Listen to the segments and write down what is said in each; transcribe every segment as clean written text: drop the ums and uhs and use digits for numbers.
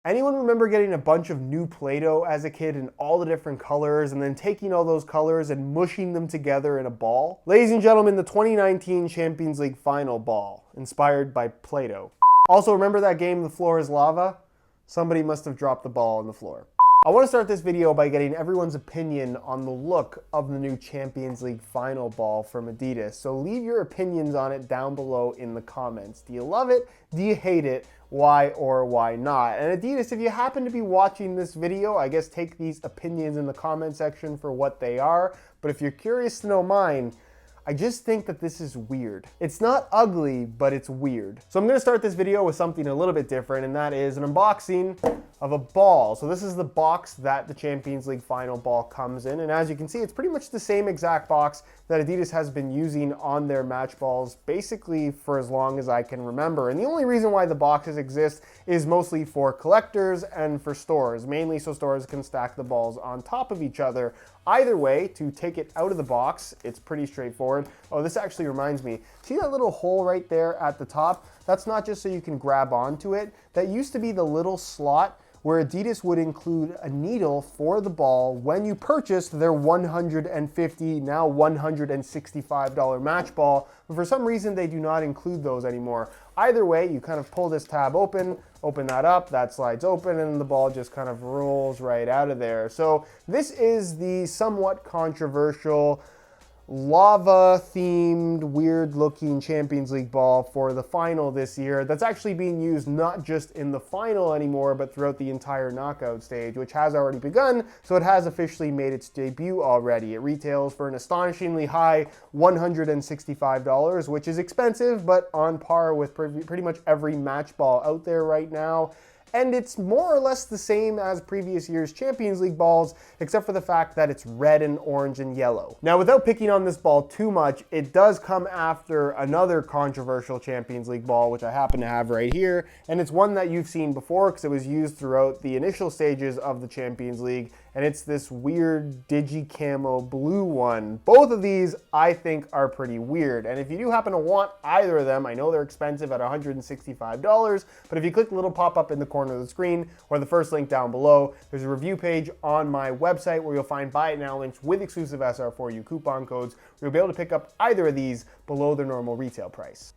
Anyone remember getting a bunch of new Play-Doh as a kid in all the different colors and then taking all those colors and mushing them together in a ball? Ladies and gentlemen, the 2019 Champions League final ball, inspired by Play-Doh. Also, remember that game, The Floor is Lava? Somebody must have dropped the ball on the floor. I want to start this video by getting everyone's opinion on the look of the new Champions League final ball from Adidas. So leave your opinions on it down below in the comments. Do you love it? Do you hate it? Why or why not? And Adidas, if you happen to be watching this video, I guess take these opinions in the comment section for what they are. But if you're curious to know mine, I just think that this is weird. It's not ugly, but it's weird. So I'm gonna start this video with something a little bit different, and that is an unboxing of a ball. So this is the box that the Champions League final ball comes in, and as you can see, it's pretty much the same exact box that Adidas has been using on their match balls basically for as long as I can remember. And the only reason why the boxes exist is mostly for collectors and for stores, mainly so stores can stack the balls on top of each other. Either way, to take it out of the box, it's pretty straightforward. Oh, this actually reminds me. See that little hole right there at the top? That's not just so you can grab onto it. That used to be the little slot where Adidas would include a needle for the ball when you purchased their $150, now $165 match ball. But for some reason, they do not include those anymore. Either way, you kind of pull this tab open that up, that slides open, and the ball just kind of rolls right out of there. So this is the somewhat controversial lava-themed, weird-looking Champions League ball for the final this year that's actually being used not just in the final anymore, but throughout the entire knockout stage, which has already begun, so it has officially made its debut already. It retails for an astonishingly high $165, which is expensive, but on par with pretty much every match ball out there right now. And it's more or less the same as previous year's Champions League balls, except for the fact that it's red and orange and yellow. Now, without picking on this ball too much, it does come after another controversial Champions League ball, which I happen to have right here, and it's one that you've seen before because it was used throughout the initial stages of the Champions League, and it's this weird digi-camo blue one. Both of these, I think, are pretty weird, and if you do happen to want either of them, I know they're expensive at $165, but if you click the little pop-up in the corner of the screen or the first link down below, there's a review page on my website where you'll find buy it now links with exclusive SR4U coupon codes where you'll be able to pick up either of these below their normal retail price.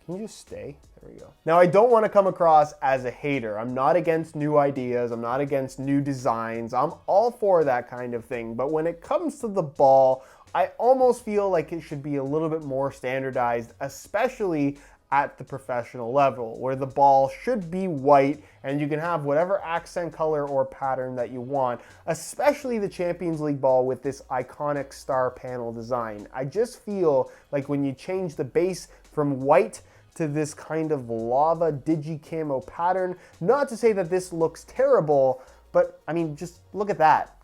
Can you just stay? There we go. Now, I don't want to come across as a hater. I'm not against new ideas. I'm not against new designs. I'm all for that kind of thing. But when it comes to the ball, I almost feel like it should be a little bit more standardized, especially at the professional level, where the ball should be white and you can have whatever accent color or pattern that you want, especially the Champions League ball with this iconic star panel design. I just feel like when you change the base from white to this kind of lava digi-camo pattern, not to say that this looks terrible, but I mean, just look at that.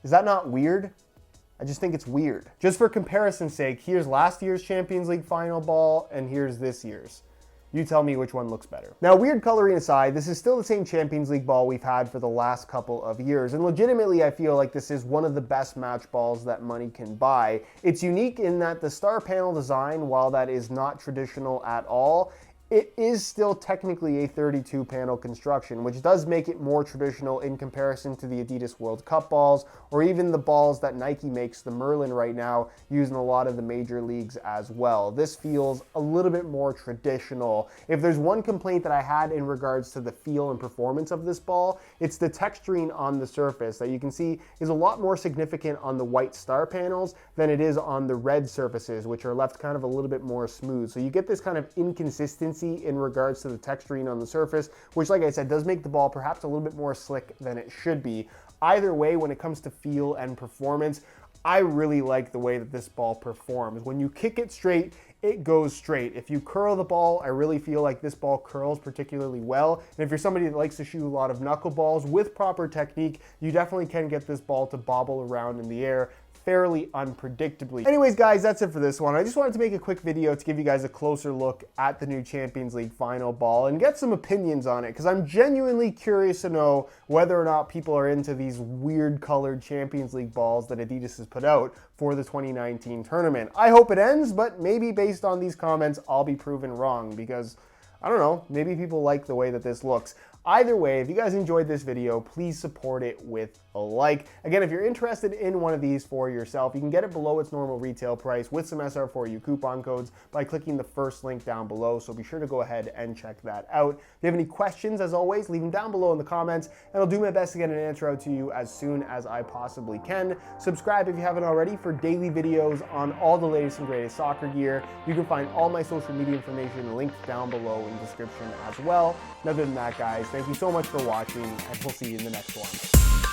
Is that not weird? I just think it's weird. Just for comparison's sake, here's last year's Champions League final ball, and here's this year's. You tell me which one looks better. Now, weird coloring aside, this is still the same Champions League ball we've had for the last couple of years, and legitimately I feel like this is one of the best match balls that money can buy. It's unique in that the star panel design, while that is not traditional at all, it is still technically a 32 panel construction, which does make it more traditional in comparison to the Adidas World Cup balls, or even the balls that Nike makes, the Merlin right now, used in a lot of the major leagues as well. This feels a little bit more traditional. If there's one complaint that I had in regards to the feel and performance of this ball, it's the texturing on the surface that you can see is a lot more significant on the white star panels than it is on the red surfaces, which are left kind of a little bit more smooth. So you get this kind of inconsistency in regards to the texturing on the surface, which, like I said, does make the ball perhaps a little bit more slick than it should be. Either way, when it comes to feel and performance, I really like the way that this ball performs. When you kick it straight, it goes straight. If you curl the ball, I really feel like this ball curls particularly well. And if you're somebody that likes to shoot a lot of knuckleballs with proper technique, you definitely can get this ball to bobble around in the air fairly unpredictably. Anyways, guys, that's it for this one. I just wanted to make a quick video to give you guys a closer look at the new Champions League final ball and get some opinions on it, because I'm genuinely curious to know whether or not people are into these weird colored Champions League balls that Adidas has put out for the 2019 tournament. I hope it ends, but maybe based on these comments, I'll be proven wrong, because I don't know, maybe people like the way that this looks. Either way, if you guys enjoyed this video, please support it with a like. Again, if you're interested in one of these for yourself, you can get it below its normal retail price with some SR4U coupon codes by clicking the first link down below, so be sure to go ahead and check that out. If you have any questions, as always, leave them down below in the comments, and I'll do my best to get an answer out to you as soon as I possibly can. Subscribe if you haven't already for daily videos on all the latest and greatest soccer gear. You can find all my social media information linked down below in the description as well. And other than that, guys, thank you so much for watching, and we'll see you in the next one.